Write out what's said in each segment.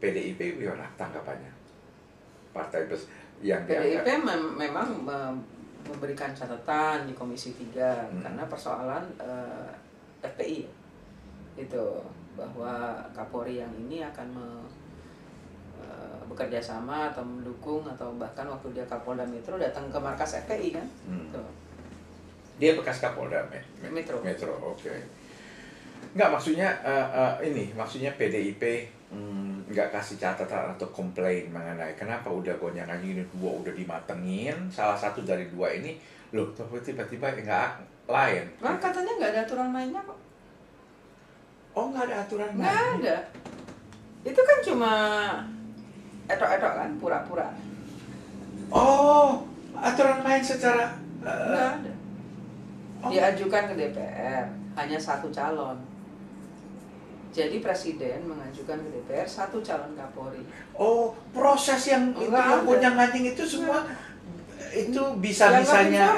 PDIP gimana tanggapannya? Partai yang PDIP dianggap memang memberikan catatan di Komisi 3 karena persoalan FPI itu, bahwa Kapolri yang ini akan bekerja sama atau mendukung, atau bahkan waktu dia Kapolda Metro datang ke markas FPI kan. Dia bekas Kapolda Metro. Oke. Nggak, maksudnya maksudnya PDIP nggak kasih catatan atau komplain mengenai kenapa udah gonjangan ini dua udah dimatengin, salah satu dari dua ini loh tiba-tiba nggak lain. Nah, katanya nggak ada aturan mainnya kok. Oh, nggak ada aturan Nggak mainnya? ada. Itu kan cuma etok-etok kan, pura-pura. Oh, aturan main secara Nggak ada. Diajukan ke DPR hanya satu calon. Jadi presiden mengajukan ke DPR satu calon Kapolri. Oh, proses yang itu yang gonjang-ganjing itu semua itu bisa-bisanya.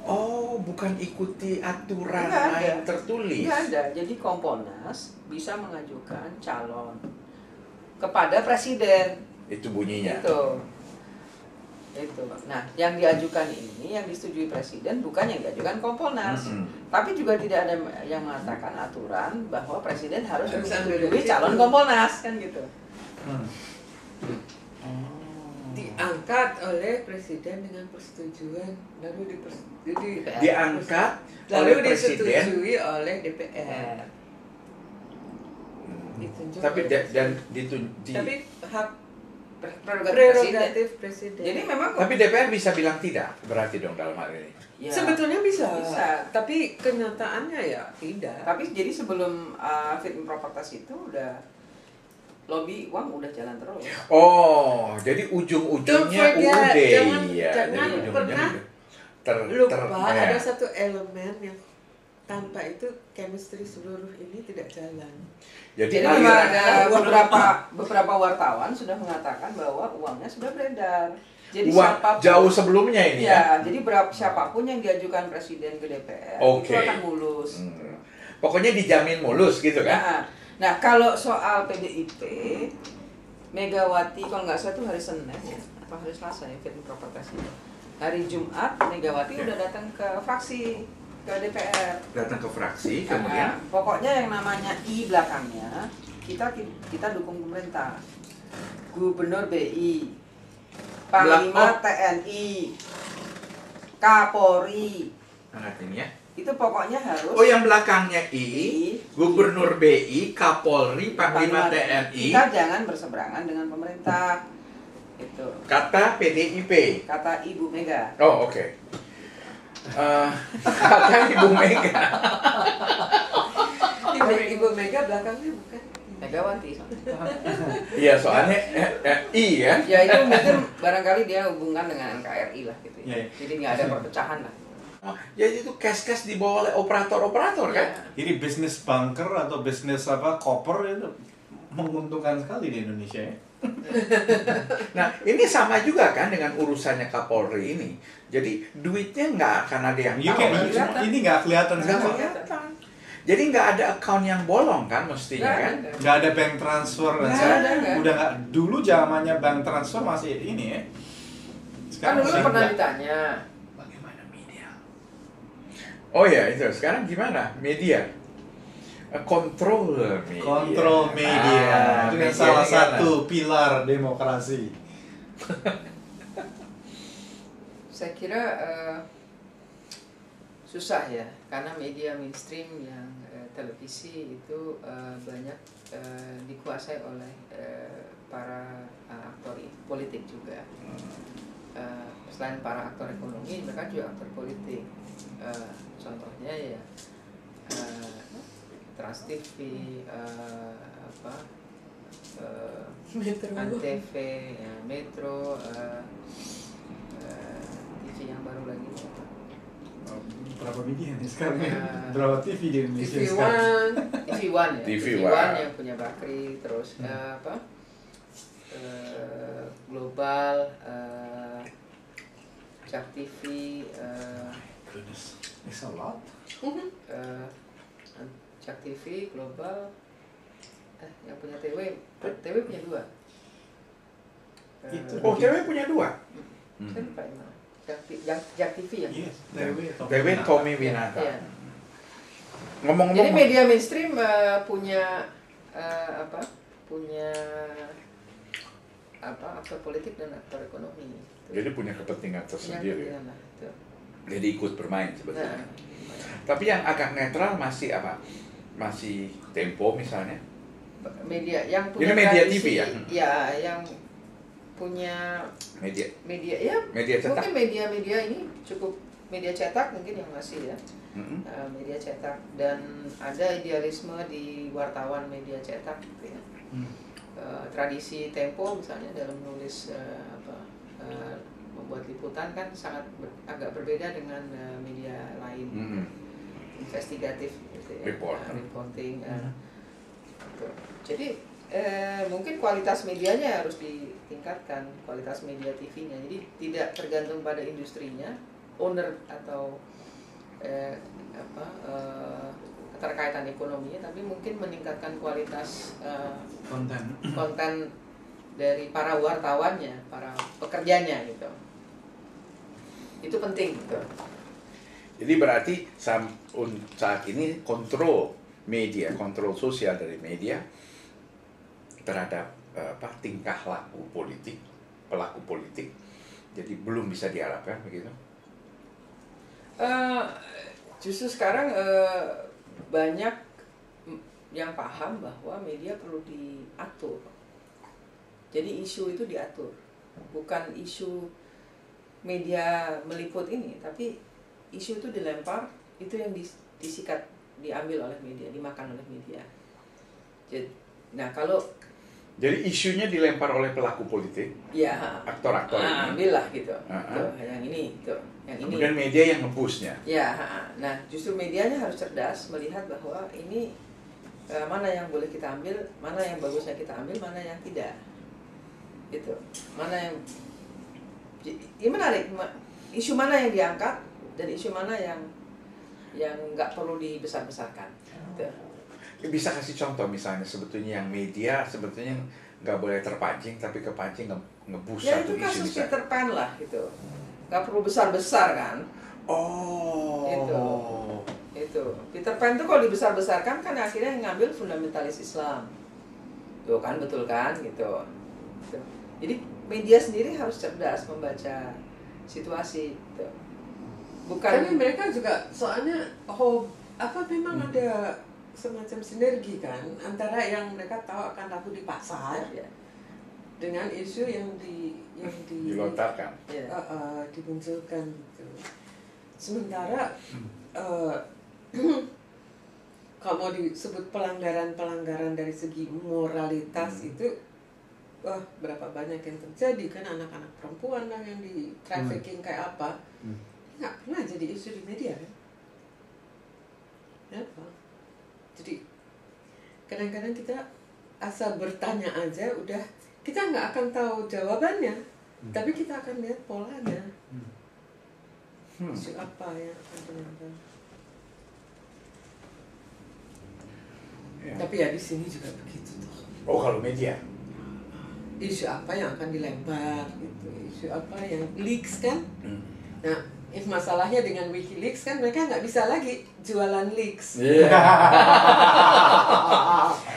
Oh, bukan ikuti aturan main tertulis. Nggak ada. Jadi Kompolnas bisa mengajukan calon kepada presiden. Itu bunyinya. Itu. Nah, yang diajukan ini yang disetujui presiden bukan yang diajukan Kompolnas. Tapi juga tidak ada yang mengatakan aturan bahwa presiden harus menyetujui calon Kompolnas kan gitu. Diangkat oleh presiden dengan persetujuan, lalu diangkat lalu oleh presiden, disetujui oleh DPR. Tapi tapi hak prerogatif presiden. Jadi memang tapi DPR bisa bilang tidak, berarti dong dalam hal ini. Ya, sebetulnya bisa, tapi kenyataannya ya tidak. Tapi jadi sebelum fit and proper test itu udah lobby uang udah jalan terus. Oh, jadi ujung-ujungnya UUD. Jangan pernah lupa ada satu elemen yang tanpa itu chemistry seluruh ini tidak jalan. Jadi ada beberapa wartawan sudah mengatakan bahwa uangnya sudah beredar. Jadi siapapun, jauh sebelumnya ini ya. Jadi siapapun yang diajukan presiden ke DPR itu akan mulus. Pokoknya dijamin mulus gitu kan? Nah, kalau soal PDIP, Megawati kalau nggak salah itu hari Senin ya, apa hari Selasa ya, fit and proper test itu. Hari Jumat Megawati udah datang ke fraksi, ke DPR. Datang ke fraksi, kemudian pokoknya yang namanya I belakangnya kita dukung pemerintah. Gubernur BI, Panglima TNI, Kapolri. Ini ya. Itu pokoknya harus. Oh, yang belakangnya I, Gubernur BI, Kapolri, Panglima TNI. Kita jangan berseberangan dengan pemerintah. Itu. Kata PDIP. Kata Ibu Mega. Oh, oke. Kata Ibu Mega. Ibu Mega belakangnya bukan Megawati. Iya, soalnya I ya. Ya itu mungkin barangkali dia hubungan dengan NKRI lah gitu ya. Jadi nggak ada perpecahan lah. Jadi itu cash dibawa oleh operator-operator kan? Ini bisnis bunker atau bisnis koper itu menguntungkan sekali di Indonesia ya. Nah, ini sama juga kan dengan urusannya Kapolri ini. Jadi duitnya nggak akan ada yang tahu. Ini nggak kelihatan. Jadi nggak ada account yang bolong kan mestinya kan? Nggak ada bank transfer dan udah nggak. Dulu zamannya bank transfer masih ini ya. Sekarang dulu pernah ditanya bagaimana media. Oh ya itu sekarang gimana media? Kontrol media. Itu yang salah satu pilar demokrasi. Saya kira susah ya, karena media mainstream yang televisi itu banyak dikuasai oleh para aktor politik juga. Selain para aktor ekonomi, mereka juga aktor politik. Contohnya ya Trans TV, Antv, Metro, TV yang baru lagi. Berapa media nih sekarang? Berapa TV di Indonesia TV sekarang? TV One ya. TV One yang punya Bakri, terus Global, Jak TV, Goodness, it's a lot. Jak TV, Global, yang punya TW punya 2. Oh, TW punya 2. Saya lupa yang mana. Jak TV ya. Yes, TW Tommy Winata. Iya. Ngomong-ngomong. Jadi media mainstream punya aktor politik dan aktor ekonomi. Jadi punya kepentingan tersendiri. Punya kepentingan lah, Jadi ikut bermain sebetulnya. Nah. Tapi yang agak netral masih apa? Masih Tempo misalnya. Media yang punya Ini media tradisi, TV ya? Ya, yang punya Media ya. Media cetak. Mungkin media ini cukup media cetak mungkin yang masih ya. Media cetak, dan ada idealisme di wartawan media cetak gitu ya. Tradisi Tempo misalnya dalam menulis membuat liputan kan sangat agak berbeda dengan media lain, investigatif gitu ya, reporting. Gitu. Jadi mungkin kualitas medianya harus ditingkatkan, kualitas media TV-nya. Jadi tidak tergantung pada industrinya, owner atau keterkaitan ekonominya, tapi mungkin meningkatkan kualitas konten dari para wartawannya, para pekerjanya gitu. Itu penting gitu. Jadi berarti saat ini kontrol media, kontrol sosial dari media terhadap tingkah laku politik, pelaku politik, jadi belum bisa diharapkan begitu. Justru sekarang banyak yang paham bahwa media perlu diatur. Jadi isu itu diatur, bukan isu media meliput ini, tapi isu itu dilempar, itu yang disikat, diambil oleh media, dimakan oleh media. Jadi isunya dilempar oleh pelaku politik, ya, aktor-aktor ini. Ambillah gitu, tuh, yang ini, tuh, yang ini. Kemudian media yang ngebusnya. Ya, nah justru medianya harus cerdas melihat bahwa ini mana yang boleh kita ambil, mana yang bagusnya kita ambil, mana yang tidak. Gitu. Mana yang ini menarik, isu mana yang diangkat dan isu mana yang nggak perlu dibesar-besarkan. Gitu. Bisa kasih contoh misalnya sebetulnya yang media sebetulnya nggak boleh terpancing tapi kepancing ngebus ya, satu isu. Ya itu kasus Peter Pan lah gitu, nggak perlu besar-besar kan. Itu Peter Pan tuh kalau dibesar-besarkan kan akhirnya yang ngambil fundamentalis Islam. Tuh kan, betul kan gitu. Jadi media sendiri harus cerdas membaca situasi gitu. Tapi mereka juga soalnya memang ada semacam sinergi kan antara yang mereka tahu akan laku di pasar dengan isu yang dilontarkan, dimunculkan gitu. Sementara kalau mau disebut pelanggaran dari segi moralitas itu berapa banyak yang terjadi kan, anak-anak perempuan lah yang di trafficking kayak apa, nggak pernah jadi isu di media kan. Kenapa? Jadi kadang-kadang kita asal bertanya aja udah, kita nggak akan tahu jawabannya, tapi kita akan lihat polanya. Isu apa yang akan terjadi. Tapi ya di sini juga begitu tuh. Oh, kalau media isu apa yang akan dilempar gitu, isu apa yang leaks kan. Nah, masalahnya dengan WikiLeaks kan mereka nggak bisa lagi jualan leaks.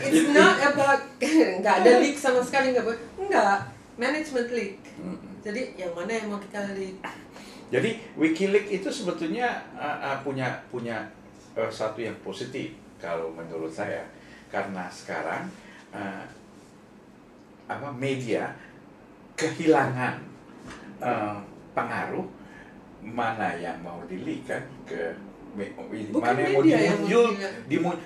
It's not about nggak ada leak sama sekali, nggak management leak. Jadi yang mana yang mau kita leak? Jadi WikiLeaks itu sebetulnya punya satu yang positif kalau menurut saya, karena sekarang media kehilangan pengaruh mana yang mau di-leak kan mana yang mau dimuncul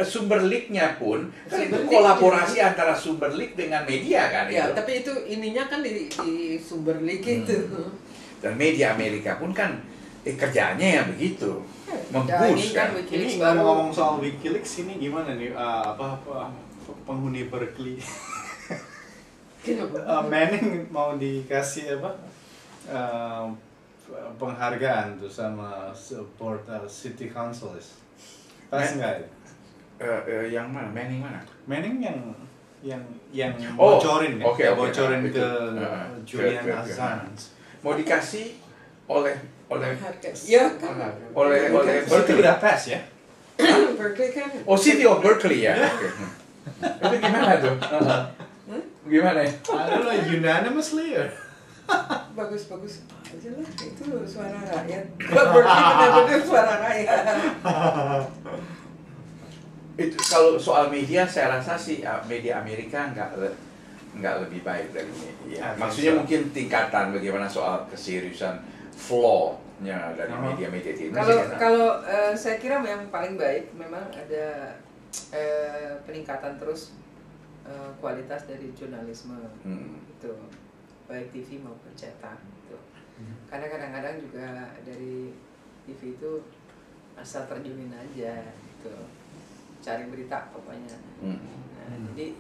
sumber leak-nya pun kan itu kolaborasi antara sumber leak dengan media kan ya, itu. Tapi itu ininya kan di sumber leak itu. Dan media Amerika pun kan kerjaannya ya begitu, memboost kan. Ini ngomong soal WikiLeaks ini gimana nih penghuni Berkeley Manning mau dikasih penghargaan tuh sama support city council, pas nggak? Yang mana? Manning mana? Manning yang Oh, bocorin oke, ya, oke. bocorin Itu. ke Julian Ke- Assange. Mau dikasih oleh Ya kan. oleh Berarti Berkeley. udah pass ya? Berkeley kan. Oh, City of Berkeley ya. Oke. Itu gimana tuh? Gimana ya? Adalah unanimously ya. Bagus-bagus aja lah, itu suara rakyat. Berkeley benar-benar suara rakyat. Itu kalau soal media saya rasa sih media Amerika nggak lebih baik dari media. Maksudnya mungkin tingkatan bagaimana soal keseriusan flow-nya dari media-media di Indonesia. Kalau saya kira yang paling baik memang ada peningkatan terus kualitas dari jurnalisme itu, baik TV maupun cetak gitu. Karena kadang-kadang juga dari TV itu asal terjunin aja gitu, cari berita pokoknya. Nah, jadi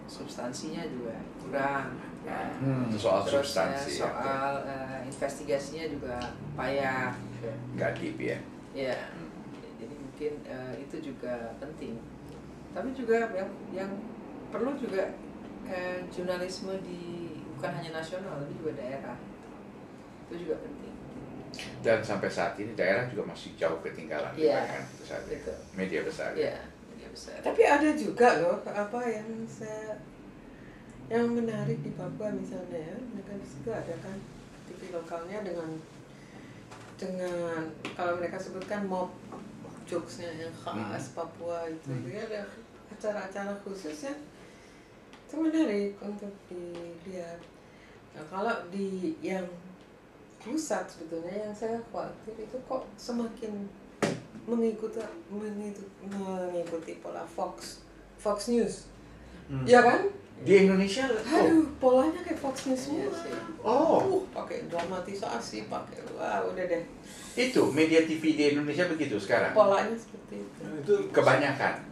substansinya juga kurang. Ya. Soal Terus substansi. soal investigasinya juga payah. Gitu. Nggak deep ya. Ya, jadi mungkin itu juga penting. Tapi juga yang perlu juga jurnalisme di bukan hanya nasional, tapi juga daerah. Itu juga penting. Dan sampai saat ini daerah juga masih jauh ketinggalan dibandingkan media besar. Iya, media besar. Tapi ada juga loh yang menarik di Papua misalnya ya, mereka juga ada kan TV lokalnya dengan kalau mereka sebutkan mob jokesnya yang khas Papua itu, dia ada acara-acara khusus ya, itu menarik untuk dilihat. Nah kalau di yang pusat sebetulnya yang saya khawatir itu kok semakin mengikuti pola Fox News, ya kan? Di Indonesia, Aduh, polanya kayak Fox News semua. Oh, Pakai dramatisasi, pakai udah deh. itu media TV di Indonesia begitu sekarang. Polanya seperti itu. Itu Kebanyakan.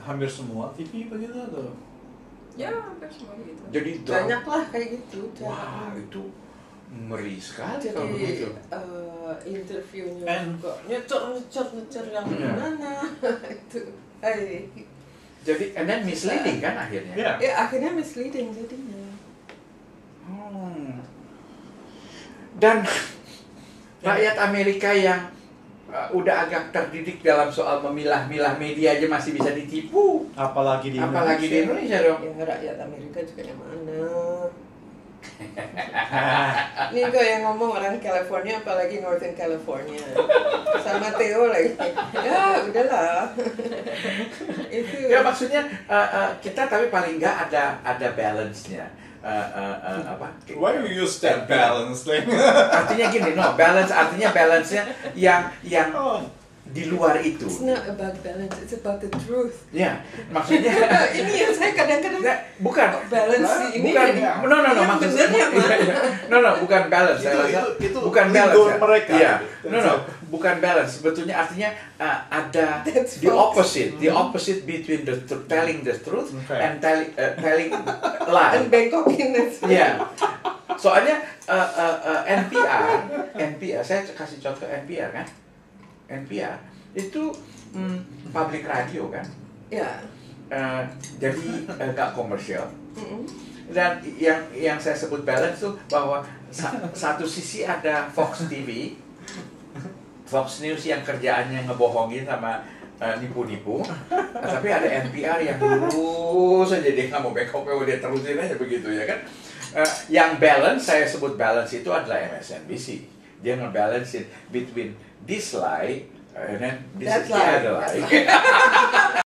hampir semua TV begitu atau? Ya, hampir semua gitu. Jadi Banyak lah kayak gitu. Wah, itu ngeri sekali Jadi kalau begitu. interviewnya juga nyecer yang gimana itu. Jadi, and then misleading kan akhirnya. Ya. Ya akhirnya misleading jadinya. Dan rakyat Amerika yang udah agak terdidik dalam soal memilah-milah media aja masih bisa ditipu. Apalagi di Apalagi di Indonesia dong. Ya rakyat Amerika juga yang mana? Ini kok yang ngomong orang California, apalagi Northern California, sama Theo lagi. Ya udahlah. Itu. Ya maksudnya kita tapi paling nggak ada balance-nya. Apa? Why you use that balance thing? Artinya gini, balance artinya balance-nya yang di luar itu. It's not about balance, it's about the truth. Ya, maksudnya Ini yang saya kadang-kadang bukan balance ini. bukan Yang maksudnya bener yang mana? bukan balance. Saya rasa itu bukan balance. Ya. mereka. Iya. Bukan balance. Sebetulnya artinya ada That's the false. opposite between telling the truth Okay. and telling lie. And bengkokin itu. Iya. Soalnya NPR, saya kasih contoh NPR kan. NPR itu public radio kan. Ya. Jadi nggak komersial. Dan yang saya sebut balance tuh bahwa satu sisi ada Fox TV, Fox News yang kerjaannya ngebohongin sama nipu-nipu, tapi ada NPR yang lurus aja, dia nggak mau backup, dia terusin aja begitu ya kan. Yang balance, saya sebut balance itu adalah MSNBC. Dia ngebalance between this lie and then this That is the lie. other lie.